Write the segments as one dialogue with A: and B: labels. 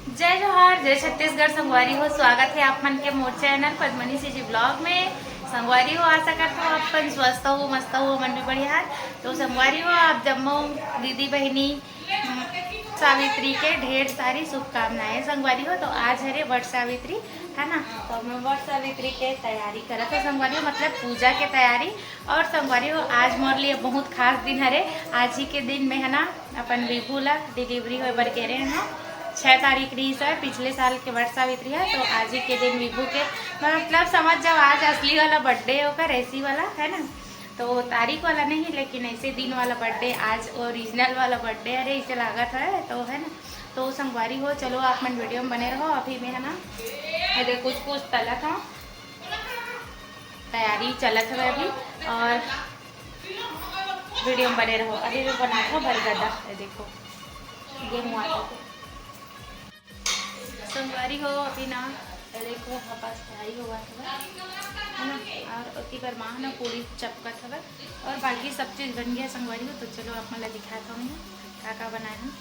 A: जय जोहार, जय छत्तीसगढ़। संगवारी हो, स्वागत है आप मन के मोर चैनल पद्मनी जी ब्लॉग में। संगवारी हो, आशा करता हूँ अपन स्वस्थ हो, मस्त हो, मन भी बढ़िया है। तो संगवारी हो, आप जम्मू दीदी बहनी सावित्री के ढेर सारी शुभकामनाएं। संगवारी हो, तो आज है रे वट सावित्री, है ना। तो मैं वट सावित्री के तैयारी करा तो संगवारी हो, मतलब पूजा के तैयारी। और संगवारी हो, आज मोर लिए बहुत खास दिन है रे। आज ही के दिन में है ना अपन विभू ला डिलीवरी हो बर के रहे हैं। 6 तारीख रही है, पिछले साल के वट सावित्री है। तो आज ही के दिन विभू के मतलब समझ जाओ आज असली वाला बर्थडे होकर, ऐसी वाला है ना। तो तारीख वाला नहीं, लेकिन ऐसे दिन वाला बर्थडे, आज ओरिजिनल वाला बर्थडे अरे इसे लागत है तो है ना। तो संगवारी हो, चलो आप मन वीडियो में बने रहो। अभी में है ना अरे कुछ तला था, तैयारी चलत है अभी, और वीडियो में बने रहो। अभी मैं बना था बरगदा, देखो ये मुआ संगवारी हो। अभी ना देखो वापस तैयारी हुआ था है ना, और अति बार माँ ना पूरी चपका था और बाकी सब चीज़ बन गया संगवारी हो। तो चलो आप मतलब दिखाता हूँ क्या बनाए हैं।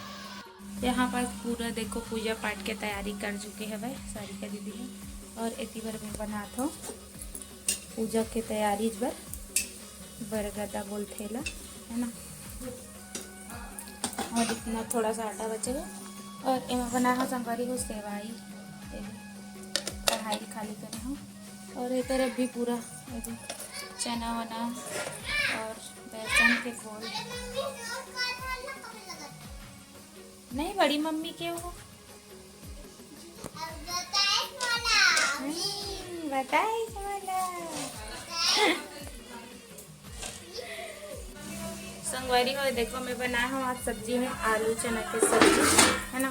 A: यहाँ पर पूरा देखो पूजा पाठ के तैयारी कर चुके हैं भाई सारी का दीदी है। और इतनी बार मैं बनाता हूँ पूजा की तैयारी इस बार बरगदा बोलते ला है ना। और इतना थोड़ा सा आटा बचेगा और इमें बना हो संगवारी हो सेवाई, कढ़ाई खाली करे हूँ। और एक तरफ भी पूरा चना वना और बेसन के घोल। नहीं बड़ी मम्मी के हो बताए संगवारी हो। देखो मैं बनाया हूँ आज सब्जी में आलू चना की सब्जी है ना।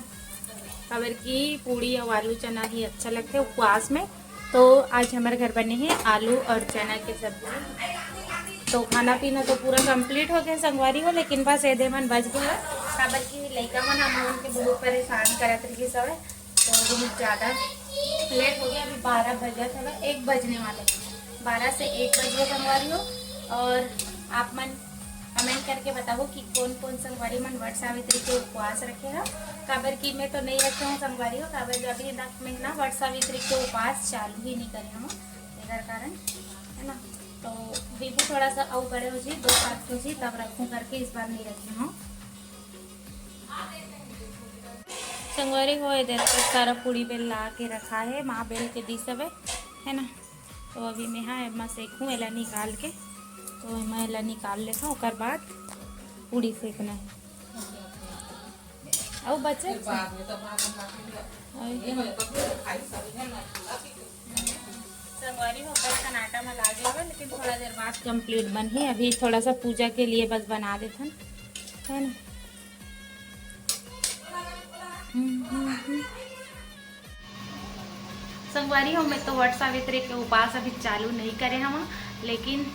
A: खबर की पूड़ी और आलू चना ही अच्छा लगता है उपवास में। तो आज हमारे घर बने हैं आलू और चना की सब्जी। तो खाना पीना तो पूरा कंप्लीट हो गया संगवारी हो, लेकिन बस ये मन बच गया है। खबर की लड़का मन हम उनके बहुत परेशान करत रही सब, तो बहुत ज़्यादा लेट हो गया। अभी 12 बजे था, 1 बजने वाले, 12 से 1 बजे संगवारी हो। और आप मन कमेंट करके बताओ कि कौन कौन संगवारी मन वट सावित्री के उपवास रखेगा। काबर की मैं तो नहीं रखे हूँ संगवारी हो, काबर अभी तक मैं ना वट सावित्री के उपवास चालू ही नहीं करे हूँ इधर कारण है ना। तो विभू थोड़ा सा और बड़े हो जी 2 साल हो जी तब रखूँ करके इस बार नहीं रखी हूँ संगवारी हो। इधर पर सारा पूड़ी बेल ला के रखा है, माँ बेल के दी सब है ना। तो अभी मैं हाँ एमा सेकूँ एला निकाल के, तो मैं एला निकाल लेता हूँ। और बाद पूड़ी सेकना है और बचे संगवारी हो बर्तन आटा में लागे हुआ, लेकिन थोड़ा देर बाद कंप्लीट बन ही। अभी थोड़ा सा पूजा के लिए बस बना देते है ना। संगवारी हो, मैं तो वट सावित्री के उपवास अभी चालू नहीं करे हम, लेकिन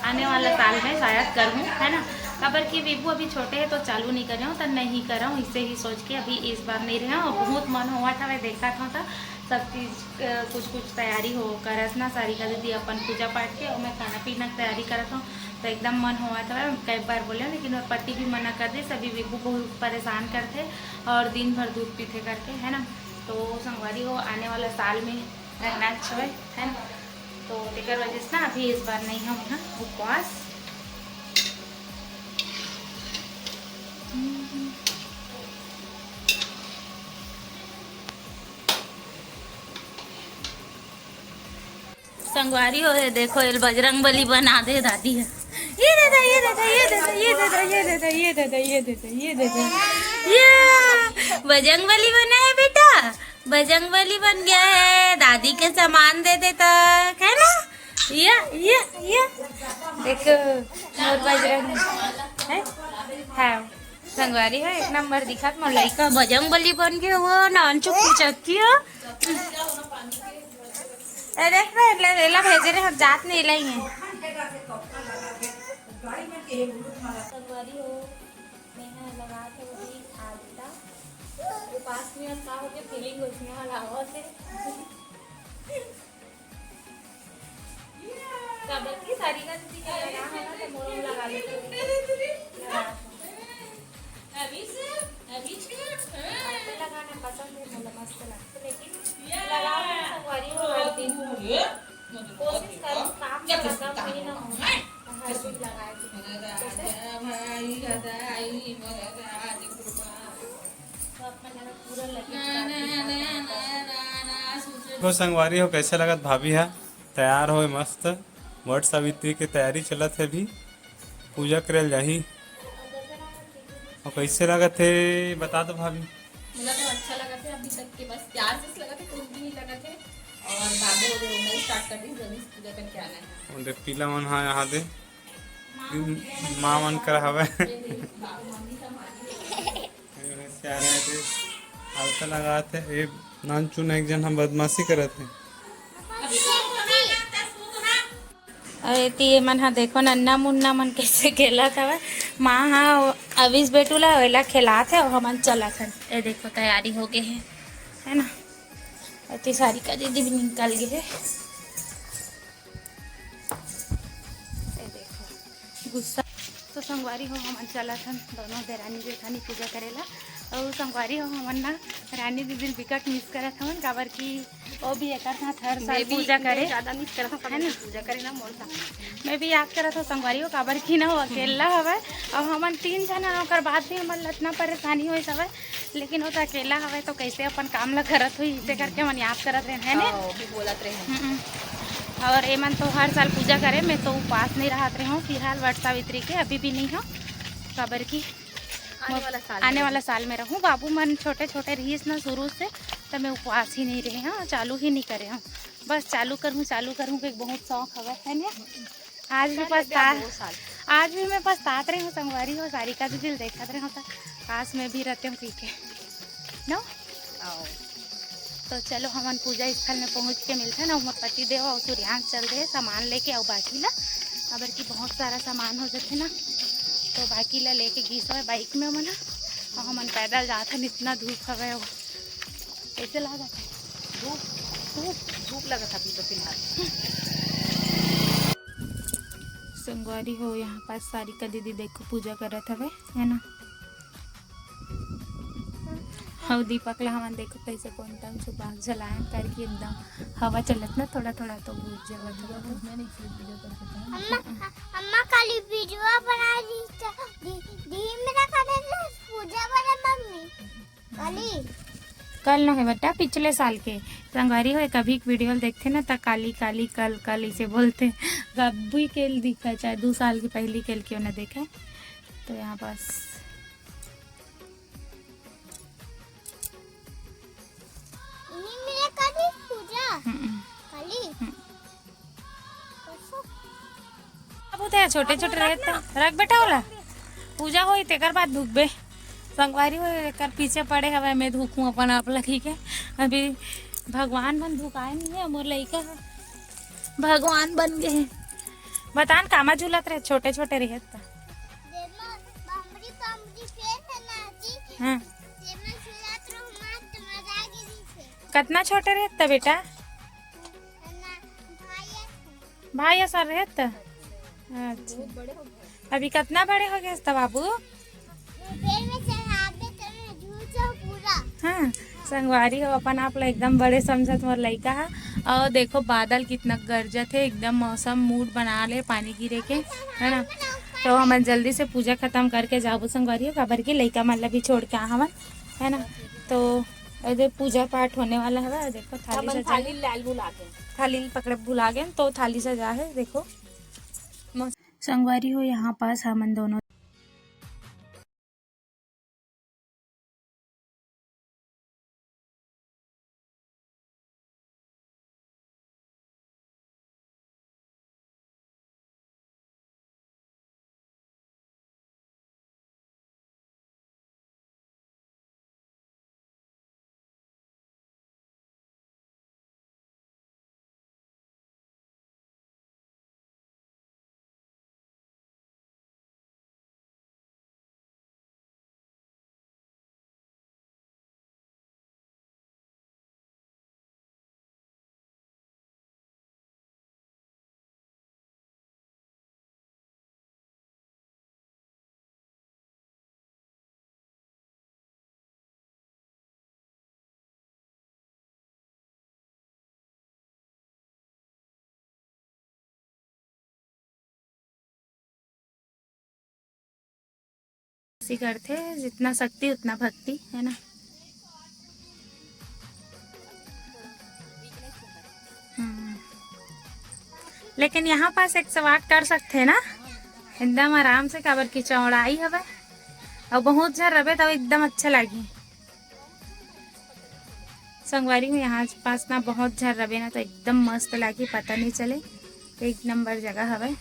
A: आने वाला साल में शायद करूँ है ना। खबर की विभू अभी छोटे हैं तो चालू नहीं कर रहा हूँ, तो नहीं कर रहा हूँ इससे ही सोच के अभी इस बार नहीं रहा हूँ। बहुत मन हुआ था, मैं देखा था सब चीज़ कुछ तैयारी हो कर ना सारी का दीदी अपन पूजा पाठ के, और मैं खाना पीना की तैयारी करता हूँ। तो एकदम मन हुआ था, कई बार बोले, लेकिन और पति भी मना कर दे। सभी विभू बहुत परेशान करते और दिन भर दूध पीते करके है ना। तो संगवारी हो आने वाला साल में रहना अच्छा है ना। तो तेकर वजह से ना अभी इस बार नहीं हम यहाँ उपवास। संगवारी हो है देखो ये बजरंग बली बना दे दादी है। ये दे दे ये दे दे ये दे दे ये दे दे ये दे दे ये दे दे ये दे दे ये दे दे ये बजरंग बली बना है बेटा, बजरंग बली बन गया है। दादी के सामान दे देता है ना। ये देखो मोर बजरंग है संगवारी है एक नंबर दिखा। मोर लड़का बजरंग बली बन गया वो नान चुप चक्की देख रहे एला भेजे रहे हम जात नहीं लाई है संगवारी हो। मैं लगा थे वही आटा उपास में का हो के फीलिंग उसमें वाला हो से सब की सारी का दीदी का लगा है ना, तो मोर लगा लेते अभी से लगाना पसंद है।
B: तो संगवारी हो कैसे लगत भाभी है तैयार हो मस्त वट सावित्री के तैयारी चलत है भी पूजा करे जाही और कैसे लगत है बता दो भाभी।
C: मुझे तो अच्छा लगा था अभी तक के बस प्यार से लगा था कुछ भी नहीं लगा थे और बाबू मैं स्टार्ट कर दी जल्दी से पूजा करके आना है।
B: और देख पीला मन हाँ यहाँ दे माँ मन कर हवे आलता लगा थे ए नान चुन एक जन हम बदमाशी करत थे।
A: अरे ती मन हा देखो नन्ना मुन्ना मन कैसे खेलत हवे माँ हाँ अविस बेटूला वेला खिलात है और हमन चलत हन। ये देखो तैयारी हो गई है ना। अति सारी का दीदी भी निकल गई है। ये देखो गुस्सा तो संगवारी हो हमन चलत हन दोनों देरानी जेठानी पूजा करेला और संगवारी हो हमन ना रानी दीदी बिकट मिस करत हवन काबर की वो भी एक साथ हर साल पूजा करे ज़्यादा मिस करत हूं है ना पूजा करे ना मोर साथ मैं भी याद करत हूँ संगवारी हो काबर की ना वो अकेला हवे और हमन 3 जना ओकर बाद भी हमन इतना परेशानी होई हवे लेकिन वो तो अकेला हवे तो कैसे अपन काम ला करत हुई इसे करके मन याद करत रहे है ना
C: बोलत रहे
A: और एमन तो हर साल पूजा करे मैं तो उपवास नहीं रहत रही हूँ फिलहाल वट सावित्री के अभी भी नहीं हो काबर की आने वाला साल में रहूँ बाबू मन छोटे छोटे रहीस ना शुरू से तो मैं उपवास ही नहीं रहे हाँ चालू ही नहीं करे हूँ बस चालू करूँ कि बहुत शौक हवा है ना। आज भी मैं पछतात रही हूँ संगवारी हो सारी का दिल देखत रही हूँ तो पास में भी रहते हूँ पी के नो तो चलो हमन पूजा स्थल में पहुँच के मिलते हैं ना उमर पति देव और सूर्यांश चल रहे सामान लेके और बाकी ला अबर की बहुत सारा सामान हो जाते ना तो बाकी ला लेके घीस है बाइक में मना और हमन पैदल जाते हैं इतना धूप हवे वो कैसे लगा था
C: धूप लगा था अभी तो फिलहाल।
A: संगवारी हो यहाँ पास सारी का दीदी देखो पूजा करत हवे है ना और दीपक ला हमन देखो कैसे कौन टाइम से बाग जलाए करके एकदम हवा चलत ना थोड़ा थोड़ा तो बुझ जावत
D: अम्मा काली वीडियो बना दी दी मेरा करे पूजा वाला मम्मी काली
A: कल न है बेटा पिछले साल के संगवारी हो कभी वीडियो देखते ना तो काली काली कल कल इसे बोलते कभी केल दिखा चाहे 2 साल की पहली केल क्यों ना देखे तो यहाँ पास
D: मेरा काली पूजा काली
A: अब होते हैं छोटे छोटे रहते रख बेटा होला पूजा होई तेकर बाद धुकबे संगवारी हो कर पीछे पड़े हवे मैं धुकूँ अपन आप लगी के अभी भगवान बन धुकाए नहीं है मोर लइका भगवान बन गए बतान कामा झूलत रहे छोटे छोटे रहे हाँ कितना छोटे रहता बेटा भाई सर रहता अच्छा अभी कितना बड़े हो गए बाबू हाँ संगवारी हो अपन आप एकदम बड़े समझत मोर लइका है और देखो बादल कितना गरजत है एकदम मौसम मूड बना ले पानी गिरे के है ना तो हम जल्दी से पूजा खत्म करके जाबू संगवारी हो काबर की लइका मतलब भी छोड़ के हमन है ना तो इधर पूजा पाठ होने वाला है देखो थाली पकड़े भुला गए तो थाली सजा है देखो संगवारी हो यहाँ पास हमन दोनों करते जितना शक्ति उतना भक्ति है ना। लेकिन यहाँ पास 108 कर सकते ना एकदम आराम से, काबर की चौड़ाई हवे और बहुत झर रहे तो एकदम अच्छा लगी। संगवारी में यहाँ पास ना बहुत झर रहे ना तो एकदम मस्त लगी, पता नहीं चले, एक नंबर जगह हवे।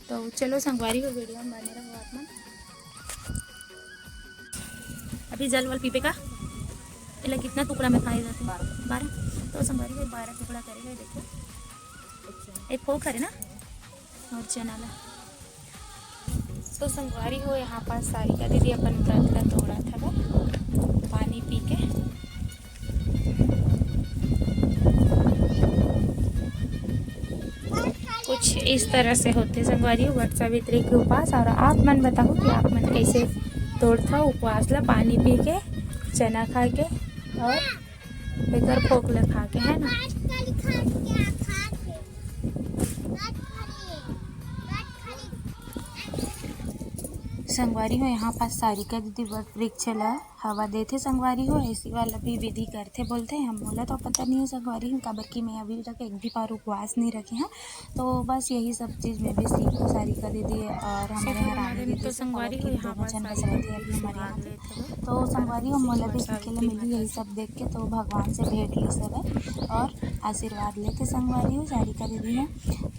A: तो चलो संगवारी को वीडियो में बने रहो आप मन। अभी जल वल पीपे का इला कितना टुकड़ा में खाए जाते हैं? 12। तो संगवारी को 12 टुकड़ा करेगा, देखो एक फोक करे ना और चना ला। तो संगवारी हो यहाँ पास सारिका दीदी अपन व्रत का तोड़ा था पानी पी के। कुछ इस तरह से होते संगवारी वट सावित्री के उपवास। और आप मन बताओ कि आप मन कैसे तोड़ता उपवास ला, पानी पी के, चना खा के और बेकर फोकला खा के, है ना। संगवारी हो यहाँ पास सारिका दीदी वट वृक्ष ला हवा देते संगवारी हो, ऐसी वाला भी विधि करते बोलते हैं। हम बोला तो पता नहीं है संगवारी हूँ, काबर की मैं अभी तक एक भी बार उपवास नहीं रखे हैं। तो बस यही सब चीज़ मैं भी सीखूँ सारिका दीदी और हमारे यहाँ रानी दीदी। तो संगवारी हो यहाँ पास हमारे यहाँ तो संगवारी हो मोला भी सीखे ला मिली यही सब देख के, तो भगवान से भेंट ली सब और आशीर्वाद लेते संगवारी हो सारिका दीदी हैं।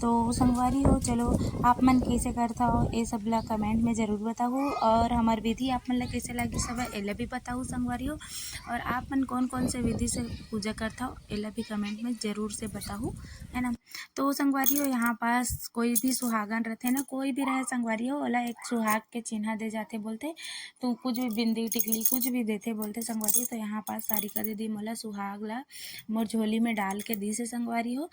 A: तो संगवारी हो चलो आप मन कैसे करता हो ये सब ला कमेंट में ज़रूर बताओ, और हमार विधि आप मन ला कैसे लगी सब एला भी बताओ संगवारी हो। और आप मन कौन कौन से विधि से पूजा करता हो एला भी कमेंट में ज़रूर से बताओ, है ना। तो संगवारी हो यहाँ पास कोई भी सुहागन रहते ना, कोई भी रहे संगवारी हो ओला एक सुहाग के चिन्ह दे जाते बोलते। तो कुछ भी बिंदी टिकली कुछ भी देते बोलते संगवारी। तो यहाँ पास सारिका दीदी मोला सुहाग ला मोर झोली में डाल के दी से संगवारी हो।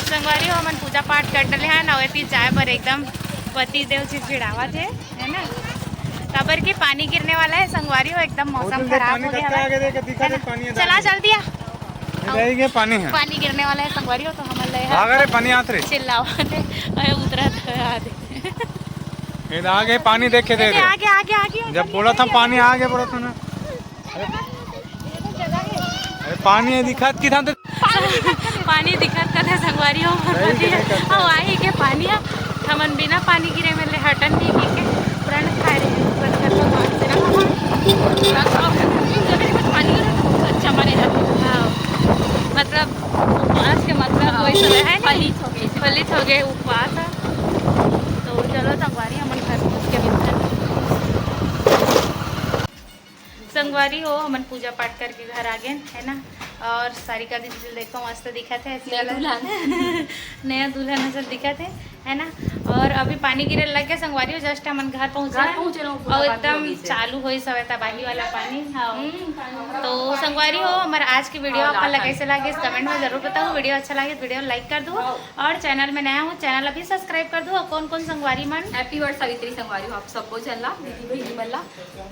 A: संगवारी हो हमन पूजा पाठ कर डले हैं नवेती जाए पर एकदम पति देव जी चिड़ावा थे, है ना। काबर की पानी गिरने वाला है संगवारी हो, एकदम मौसम खराब हो गया। चला जल्दी आ,
B: पानी है,
A: पानी गिरने वाला है संगवारी हो। तो हम
B: ले पानी आते
A: चिल्लावा थे उतरा
B: आगे पानी देखे दे
A: आगे आगे आगे
B: जब बोला था पानी आगे बोला था ना। अरे पानी दिखत की था तो
A: पानी दिखत का था संगवारी हो आई के पानी हमन बिना पानी गिरे मेरे हटन नहीं पी के प्रण खाए रहे पानी अच्छा माने जाते। हाँ मतलब उपवास के मतलब वही समय है फलित हो गए उपवास। तो चलो संगवारी हमन घर पहुँच के मिलते हैं। संगवारी हो हमन पूजा पाठ करके घर आ गए, है ना। और सारिका दीदी देखो मस्त दिखा थे, नया दुल्हन ऐसा दिखा थे, है ना। और अभी पानी गिरे लग गया संगवारी हो, जस्ट हमन घर पहुँचे और एकदम चालू हुई सब तबाही वाला पानी। हाँ तो संगवारी हो हमारा आज की वीडियो आपको कैसे लगे इस कमेंट में जरूर बताओ। वीडियो अच्छा लगे तो वीडियो लाइक कर दो, और चैनल में नया हूँ चैनल अभी सब्सक्राइब कर दो। और कौन कौन संगवारी मन
C: हैप्पी वर्ड सावित्री संगवारी हो आप सबको चलना दीदी बहनी मल्ला।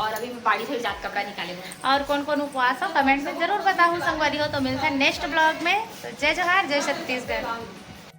C: और अभी मैं बाड़ी से जात कपड़ा निकाले
A: और कौन कौन उपवास हो कमेंट में जरूर बताऊँ संगवारी हो। तो मिलते हैं नेक्स्ट ब्लॉग में। तो जय जोहार, जय छत्तीसगढ़।